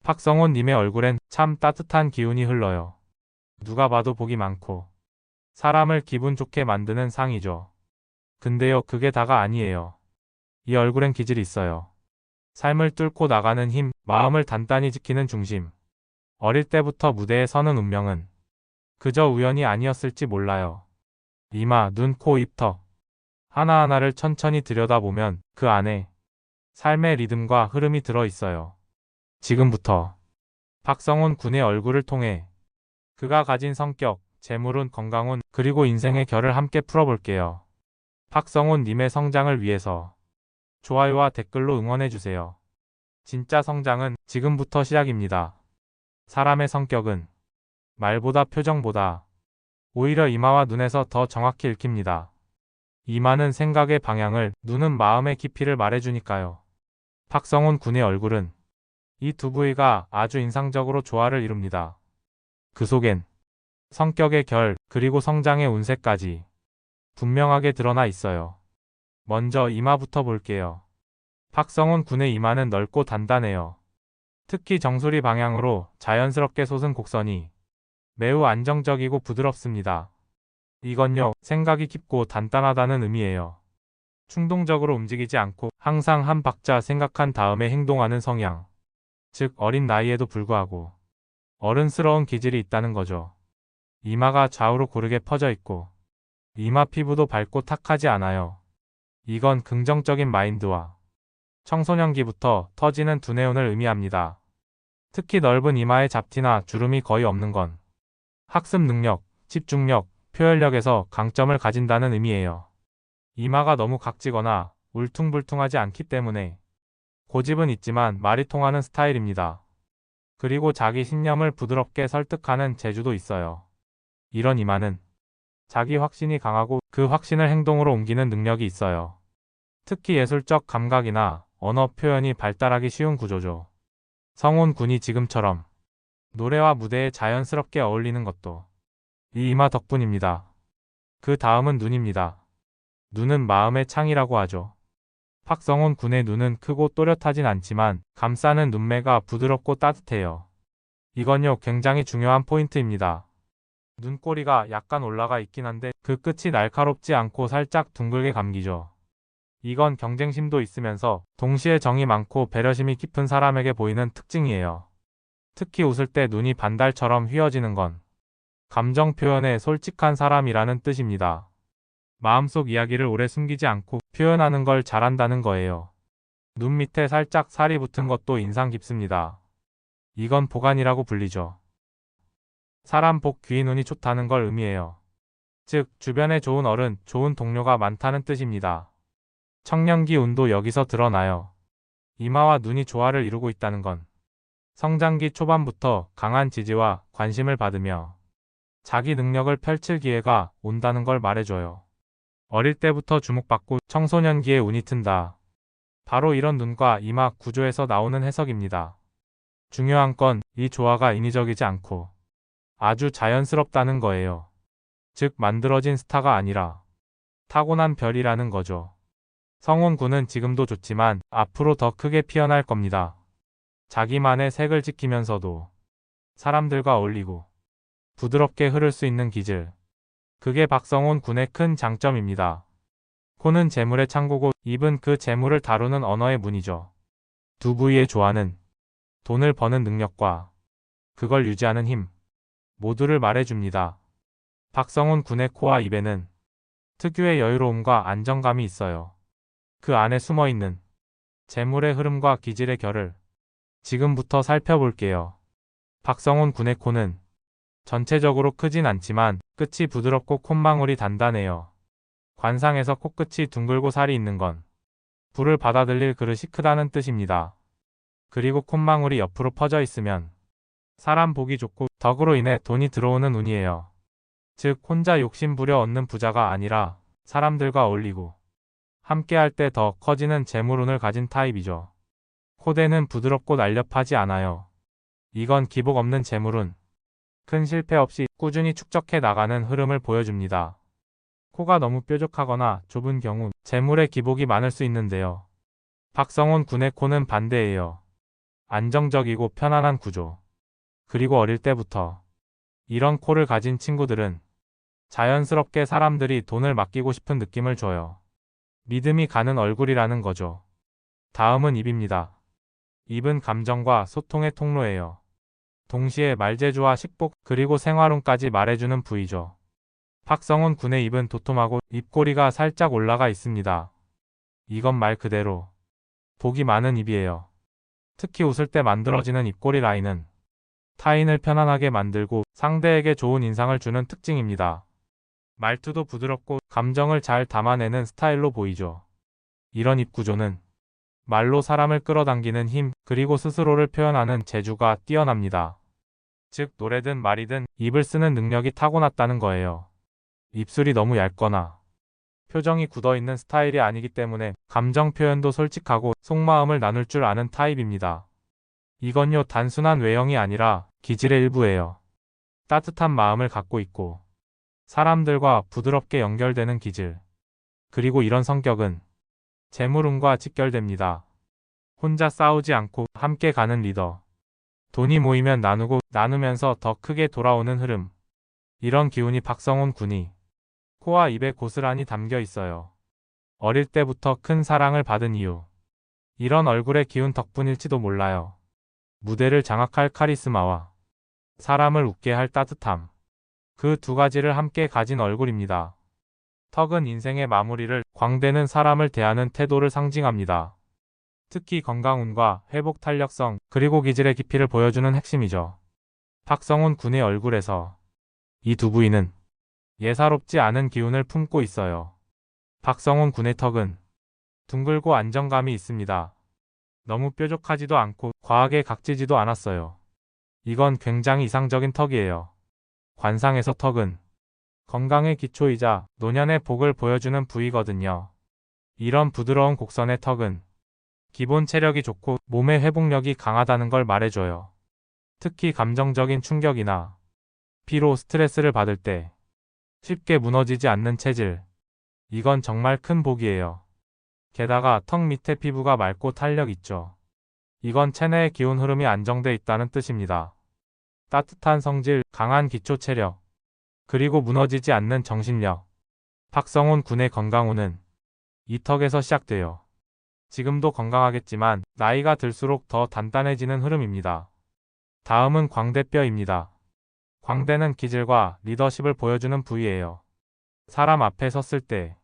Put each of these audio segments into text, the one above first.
박성훈님의 얼굴엔 참 따뜻한 기운이 흘러요. 누가 봐도 복이 많고 사람을 기분 좋게 만드는 상이죠. 근데요, 그게 다가 아니에요. 이 얼굴엔 기질이 있어요. 삶을 뚫고 나가는 힘, 마음을 단단히 지키는 중심. 어릴 때부터 무대에 서는 운명은 그저 우연이 아니었을지 몰라요. 이마, 눈, 코, 입, 턱 하나하나를 천천히 들여다보면 그 안에 삶의 리듬과 흐름이 들어 있어요. 지금부터 박성훈 군의 얼굴을 통해 그가 가진 성격, 재물운, 건강운, 그리고 인생의 결을 함께 풀어볼게요. 박성훈 님의 성장을 위해서 좋아요와 댓글로 응원해주세요. 진짜 성장은 지금부터 시작입니다. 사람의 성격은 말보다 표정보다 오히려 이마와 눈에서 더 정확히 읽힙니다. 이마는 생각의 방향을, 눈은 마음의 깊이를 말해주니까요. 박성훈 군의 얼굴은 이 두 부위가 아주 인상적으로 조화를 이룹니다. 그 속엔 성격의 결, 그리고 성장의 운세까지 분명하게 드러나 있어요. 먼저 이마부터 볼게요. 박성훈 군의 이마는 넓고 단단해요. 특히 정수리 방향으로 자연스럽게 솟은 곡선이 매우 안정적이고 부드럽습니다. 이건요, 생각이 깊고 단단하다는 의미예요. 충동적으로 움직이지 않고 항상 한 박자 생각한 다음에 행동하는 성향. 즉, 어린 나이에도 불구하고 어른스러운 기질이 있다는 거죠. 이마가 좌우로 고르게 퍼져 있고 이마 피부도 밝고 탁하지 않아요. 이건 긍정적인 마인드와 청소년기부터 터지는 두뇌운을 의미합니다. 특히 넓은 이마의 잡티나 주름이 거의 없는 건 학습 능력, 집중력, 표현력에서 강점을 가진다는 의미예요. 이마가 너무 각지거나 울퉁불퉁하지 않기 때문에 고집은 있지만 말이 통하는 스타일입니다. 그리고 자기 신념을 부드럽게 설득하는 재주도 있어요. 이런 이마는 자기 확신이 강하고 그 확신을 행동으로 옮기는 능력이 있어요. 특히 예술적 감각이나 언어 표현이 발달하기 쉬운 구조죠. 성훈 군이 지금처럼 노래와 무대에 자연스럽게 어울리는 것도 이 이마 덕분입니다. 그 다음은 눈입니다. 눈은 마음의 창이라고 하죠. 박성훈 군의 눈은 크고 또렷하진 않지만 감싸는 눈매가 부드럽고 따뜻해요. 이건요, 굉장히 중요한 포인트입니다. 눈꼬리가 약간 올라가 있긴 한데 그 끝이 날카롭지 않고 살짝 둥글게 감기죠. 이건 경쟁심도 있으면서 동시에 정이 많고 배려심이 깊은 사람에게 보이는 특징이에요. 특히 웃을 때 눈이 반달처럼 휘어지는 건 감정 표현에 솔직한 사람이라는 뜻입니다. 마음속 이야기를 오래 숨기지 않고 표현하는 걸 잘한다는 거예요. 눈 밑에 살짝 살이 붙은 것도 인상 깊습니다. 이건 보관이라고 불리죠. 사람 복, 귀, 눈이 좋다는 걸 의미해요. 즉, 주변에 좋은 어른, 좋은 동료가 많다는 뜻입니다. 청년기 운도 여기서 드러나요. 이마와 눈이 조화를 이루고 있다는 건 성장기 초반부터 강한 지지와 관심을 받으며 자기 능력을 펼칠 기회가 온다는 걸 말해줘요. 어릴 때부터 주목받고 청소년기에 운이 튼다. 바로 이런 눈과 이마 구조에서 나오는 해석입니다. 중요한 건 이 조화가 인위적이지 않고 아주 자연스럽다는 거예요. 즉, 만들어진 스타가 아니라 타고난 별이라는 거죠. 성훈 군은 지금도 좋지만 앞으로 더 크게 피어날 겁니다. 자기만의 색을 지키면서도 사람들과 어울리고 부드럽게 흐를 수 있는 기질. 그게 박성훈 군의 큰 장점입니다. 코는 재물의 창고고 입은 그 재물을 다루는 언어의 문이죠. 두 부위의 조화는 돈을 버는 능력과 그걸 유지하는 힘 모두를 말해줍니다. 박성훈 군의 코와 입에는 특유의 여유로움과 안정감이 있어요. 그 안에 숨어있는 재물의 흐름과 기질의 결을 지금부터 살펴볼게요. 박성훈 군의 코는 전체적으로 크진 않지만 끝이 부드럽고 콧망울이 단단해요. 관상에서 코끝이 둥글고 살이 있는 건 불을 받아들일 그릇이 크다는 뜻입니다. 그리고 콧망울이 옆으로 퍼져 있으면 사람 보기 좋고 덕으로 인해 돈이 들어오는 운이에요. 즉, 혼자 욕심 부려 얻는 부자가 아니라 사람들과 어울리고 함께할 때 더 커지는 재물운을 가진 타입이죠. 코대는 부드럽고 날렵하지 않아요. 이건 기복 없는 재물운. 큰 실패 없이 꾸준히 축적해 나가는 흐름을 보여줍니다. 코가 너무 뾰족하거나 좁은 경우 재물의 기복이 많을 수 있는데요. 박성훈 군의 코는 반대예요. 안정적이고 편안한 구조. 그리고 어릴 때부터 이런 코를 가진 친구들은 자연스럽게 사람들이 돈을 맡기고 싶은 느낌을 줘요. 믿음이 가는 얼굴이라는 거죠. 다음은 입입니다. 입은 감정과 소통의 통로예요. 동시에 말재주와 식복 그리고 생활운까지 말해주는 부위죠. 박성훈 군의 입은 도톰하고 입꼬리가 살짝 올라가 있습니다. 이건 말 그대로 복이 많은 입이에요. 특히 웃을 때 만들어지는 입꼬리 라인은 타인을 편안하게 만들고 상대에게 좋은 인상을 주는 특징입니다. 말투도 부드럽고 감정을 잘 담아내는 스타일로 보이죠. 이런 입 구조는 말로 사람을 끌어당기는 힘 그리고 스스로를 표현하는 재주가 뛰어납니다. 즉 노래든 말이든 입을 쓰는 능력이 타고났다는 거예요. 입술이 너무 얇거나 표정이 굳어있는 스타일이 아니기 때문에 감정 표현도 솔직하고 속마음을 나눌 줄 아는 타입입니다. 이건요 단순한 외형이 아니라 기질의 일부예요. 따뜻한 마음을 갖고 있고 사람들과 부드럽게 연결되는 기질. 그리고 이런 성격은 재물운과 직결됩니다. 혼자 싸우지 않고 함께 가는 리더. 돈이 모이면 나누고 나누면서 더 크게 돌아오는 흐름. 이런 기운이 박성훈 군이 코와 입에 고스란히 담겨 있어요. 어릴 때부터 큰 사랑을 받은 이유. 이런 얼굴의 기운 덕분일지도 몰라요. 무대를 장악할 카리스마와 사람을 웃게 할 따뜻함. 그 두 가지를 함께 가진 얼굴입니다. 턱은 인생의 마무리를, 광대는 사람을 대하는 태도를 상징합니다. 특히 건강운과 회복 탄력성, 그리고 기질의 깊이를 보여주는 핵심이죠. 박성훈 군의 얼굴에서 이 두 부위는 예사롭지 않은 기운을 품고 있어요. 박성훈 군의 턱은 둥글고 안정감이 있습니다. 너무 뾰족하지도 않고 과하게 각지지도 않았어요. 이건 굉장히 이상적인 턱이에요. 관상에서 턱은 건강의 기초이자 노년의 복을 보여주는 부위거든요. 이런 부드러운 곡선의 턱은 기본 체력이 좋고 몸의 회복력이 강하다는 걸 말해줘요. 특히 감정적인 충격이나 피로, 스트레스를 받을 때 쉽게 무너지지 않는 체질. 이건 정말 큰 복이에요. 게다가 턱 밑에 피부가 맑고 탄력 있죠. 이건 체내의 기운 흐름이 안정돼 있다는 뜻입니다. 따뜻한 성질, 강한 기초 체력, 그리고 무너지지 않는 정신력. 박성훈 군의 건강운은 이 턱에서 시작돼요. 지금도 건강하겠지만 나이가 들수록 더 단단해지는 흐름입니다. 다음은 광대뼈입니다. 광대는 기질과 리더십을 보여주는 부위예요. 사람 앞에 섰을 때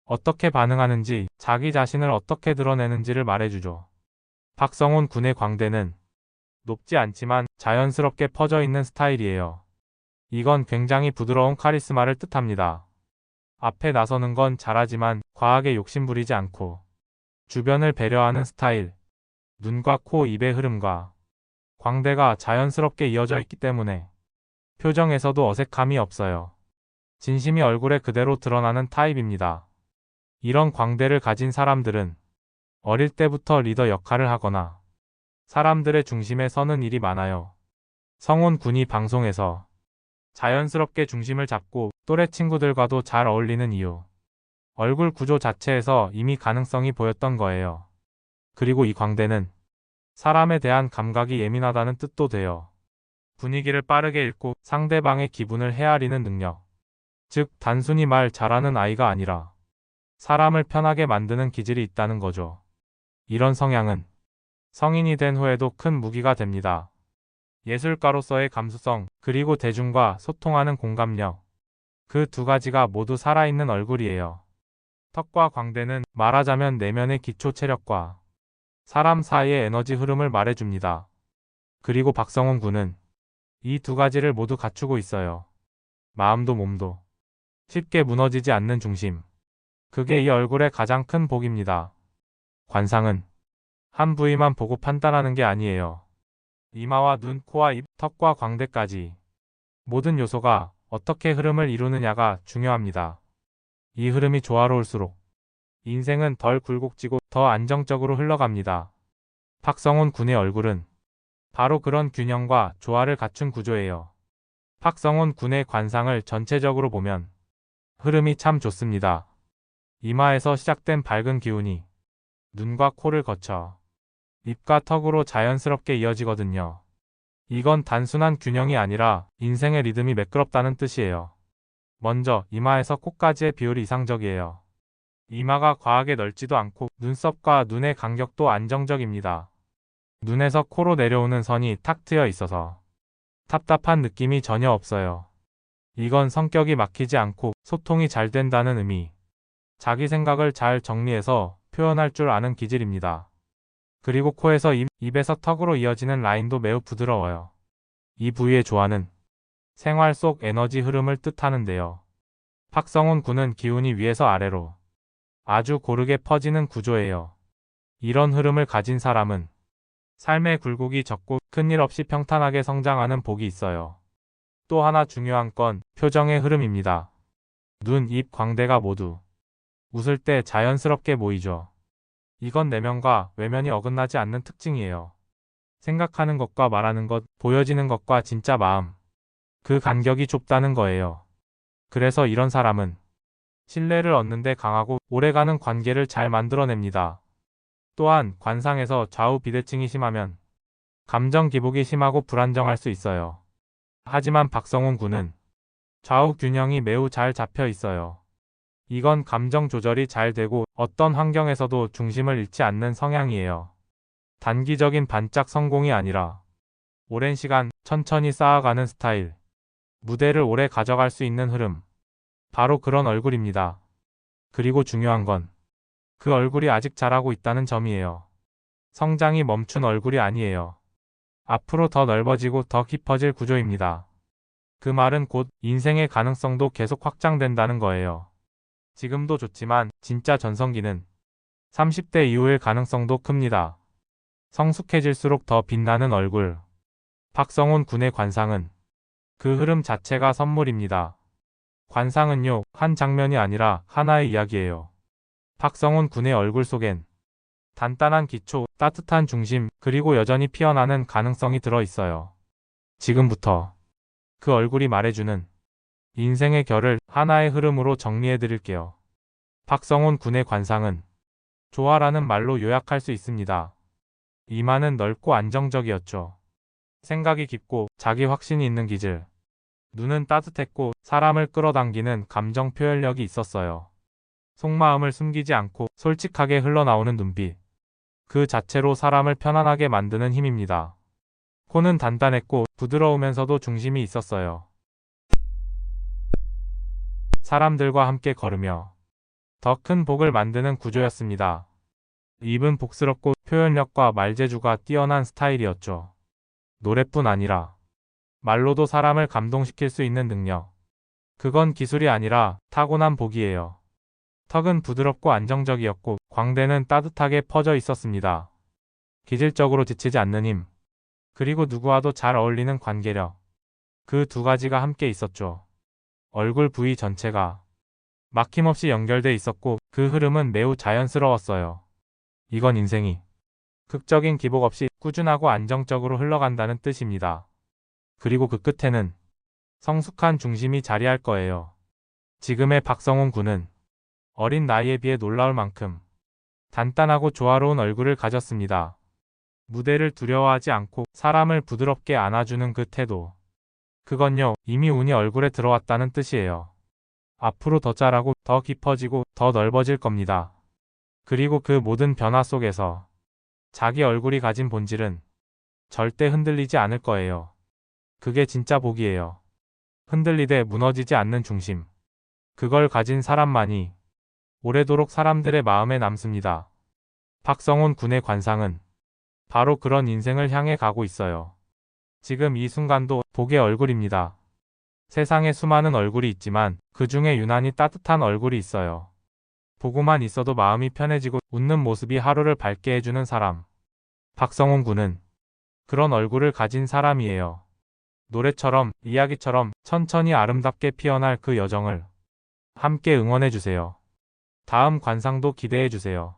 어떻게 반응하는지, 자기 자신을 어떻게 드러내는지를 말해주죠. 박성훈 군의 광대는 높지 않지만 자연스럽게 퍼져 있는 스타일이에요. 이건 굉장히 부드러운 카리스마를 뜻합니다. 앞에 나서는 건 잘하지만 과하게 욕심부리지 않고 주변을 배려하는 스타일. 눈과 코, 입의 흐름과 광대가 자연스럽게 이어져 있기 때문에 표정에서도 어색함이 없어요. 진심이 얼굴에 그대로 드러나는 타입입니다. 이런 광대를 가진 사람들은 어릴 때부터 리더 역할을 하거나 사람들의 중심에 서는 일이 많아요. 성훈 군이 방송에서 자연스럽게 중심을 잡고 또래 친구들과도 잘 어울리는 이유. 얼굴 구조 자체에서 이미 가능성이 보였던 거예요. 그리고 이 광대는 사람에 대한 감각이 예민하다는 뜻도 돼요. 분위기를 빠르게 읽고 상대방의 기분을 헤아리는 능력. 즉, 단순히 말 잘하는 아이가 아니라 사람을 편하게 만드는 기질이 있다는 거죠. 이런 성향은 성인이 된 후에도 큰 무기가 됩니다. 예술가로서의 감수성, 그리고 대중과 소통하는 공감력. 그 두 가지가 모두 살아있는 얼굴이에요. 턱과 광대는 말하자면 내면의 기초 체력과 사람 사이의 에너지 흐름을 말해줍니다. 그리고 박성훈 군은 이 두 가지를 모두 갖추고 있어요. 마음도 몸도 쉽게 무너지지 않는 중심. 그게 이 얼굴의 가장 큰 복입니다. 관상은 한 부위만 보고 판단하는 게 아니에요. 이마와 눈, 코와 입, 턱과 광대까지 모든 요소가 어떻게 흐름을 이루느냐가 중요합니다. 이 흐름이 조화로울수록 인생은 덜 굴곡지고 더 안정적으로 흘러갑니다. 박성훈 군의 얼굴은 바로 그런 균형과 조화를 갖춘 구조예요. 박성훈 군의 관상을 전체적으로 보면 흐름이 참 좋습니다. 이마에서 시작된 밝은 기운이 눈과 코를 거쳐 입과 턱으로 자연스럽게 이어지거든요. 이건 단순한 균형이 아니라 인생의 리듬이 매끄럽다는 뜻이에요. 먼저 이마에서 코까지의 비율이 이상적이에요. 이마가 과하게 넓지도 않고 눈썹과 눈의 간격도 안정적입니다. 눈에서 코로 내려오는 선이 탁 트여 있어서 답답한 느낌이 전혀 없어요. 이건 성격이 막히지 않고 소통이 잘 된다는 의미. 자기 생각을 잘 정리해서 표현할 줄 아는 기질입니다. 그리고 코에서 입에서 턱으로 이어지는 라인도 매우 부드러워요. 이 부위의 조화는 생활 속 에너지 흐름을 뜻하는데요. 박성훈 군은 기운이 위에서 아래로 아주 고르게 퍼지는 구조예요. 이런 흐름을 가진 사람은 삶의 굴곡이 적고 큰일 없이 평탄하게 성장하는 복이 있어요. 또 하나 중요한 건 표정의 흐름입니다. 눈, 입, 광대가 모두 웃을 때 자연스럽게 모이죠. 이건 내면과 외면이 어긋나지 않는 특징이에요. 생각하는 것과 말하는 것, 보여지는 것과 진짜 마음. 그 간격이 좁다는 거예요. 그래서 이런 사람은 신뢰를 얻는데 강하고 오래가는 관계를 잘 만들어냅니다. 또한 관상에서 좌우 비대칭이 심하면 감정 기복이 심하고 불안정할 수 있어요. 하지만 박성훈 군은 좌우 균형이 매우 잘 잡혀 있어요. 이건 감정 조절이 잘 되고 어떤 환경에서도 중심을 잃지 않는 성향이에요. 단기적인 반짝 성공이 아니라 오랜 시간 천천히 쌓아가는 스타일. 무대를 오래 가져갈 수 있는 흐름. 바로 그런 얼굴입니다. 그리고 중요한 건 그 얼굴이 아직 자라고 있다는 점이에요. 성장이 멈춘 얼굴이 아니에요. 앞으로 더 넓어지고 더 깊어질 구조입니다. 그 말은 곧 인생의 가능성도 계속 확장된다는 거예요. 지금도 좋지만 진짜 전성기는 30대 이후의 가능성도 큽니다. 성숙해질수록 더 빛나는 얼굴. 박성훈 군의 관상은 그 흐름 자체가 선물입니다. 관상은요, 한 장면이 아니라 하나의 이야기예요. 박성훈 군의 얼굴 속엔 단단한 기초, 따뜻한 중심, 그리고 여전히 피어나는 가능성이 들어있어요. 지금부터 그 얼굴이 말해주는 인생의 결을 하나의 흐름으로 정리해드릴게요. 박성훈 군의 관상은 조화라는 말로 요약할 수 있습니다. 이마는 넓고 안정적이었죠. 생각이 깊고 자기 확신이 있는 기질. 눈은 따뜻했고 사람을 끌어당기는 감정 표현력이 있었어요. 속마음을 숨기지 않고 솔직하게 흘러나오는 눈빛. 그 자체로 사람을 편안하게 만드는 힘입니다. 코는 단단했고 부드러우면서도 중심이 있었어요. 사람들과 함께 걸으며 더 큰 복을 만드는 구조였습니다. 입은 복스럽고 표현력과 말재주가 뛰어난 스타일이었죠. 노래뿐 아니라 말로도 사람을 감동시킬 수 있는 능력. 그건 기술이 아니라 타고난 복이에요. 턱은 부드럽고 안정적이었고 광대는 따뜻하게 퍼져 있었습니다. 기질적으로 지치지 않는 힘. 그리고 누구와도 잘 어울리는 관계력. 그 두 가지가 함께 있었죠. 얼굴 부위 전체가 막힘없이 연결돼 있었고 그 흐름은 매우 자연스러웠어요. 이건 인생이 극적인 기복 없이 꾸준하고 안정적으로 흘러간다는 뜻입니다. 그리고 그 끝에는 성숙한 중심이 자리할 거예요. 지금의 박성훈 군은 어린 나이에 비해 놀라울 만큼 단단하고 조화로운 얼굴을 가졌습니다. 무대를 두려워하지 않고 사람을 부드럽게 안아주는 그 태도. 그건요, 이미 운이 얼굴에 들어왔다는 뜻이에요. 앞으로 더 자라고 더 깊어지고 더 넓어질 겁니다. 그리고 그 모든 변화 속에서 자기 얼굴이 가진 본질은 절대 흔들리지 않을 거예요. 그게 진짜 복이에요. 흔들리되 무너지지 않는 중심. 그걸 가진 사람만이 오래도록 사람들의 마음에 남습니다. 박성훈 군의 관상은 바로 그런 인생을 향해 가고 있어요. 지금 이 순간도 복의 얼굴입니다. 세상에 수많은 얼굴이 있지만 그 중에 유난히 따뜻한 얼굴이 있어요. 보고만 있어도 마음이 편해지고 웃는 모습이 하루를 밝게 해주는 사람. 박성훈 군은 그런 얼굴을 가진 사람이에요. 노래처럼, 이야기처럼 천천히 아름답게 피어날 그 여정을 함께 응원해주세요. 다음 관상도 기대해주세요.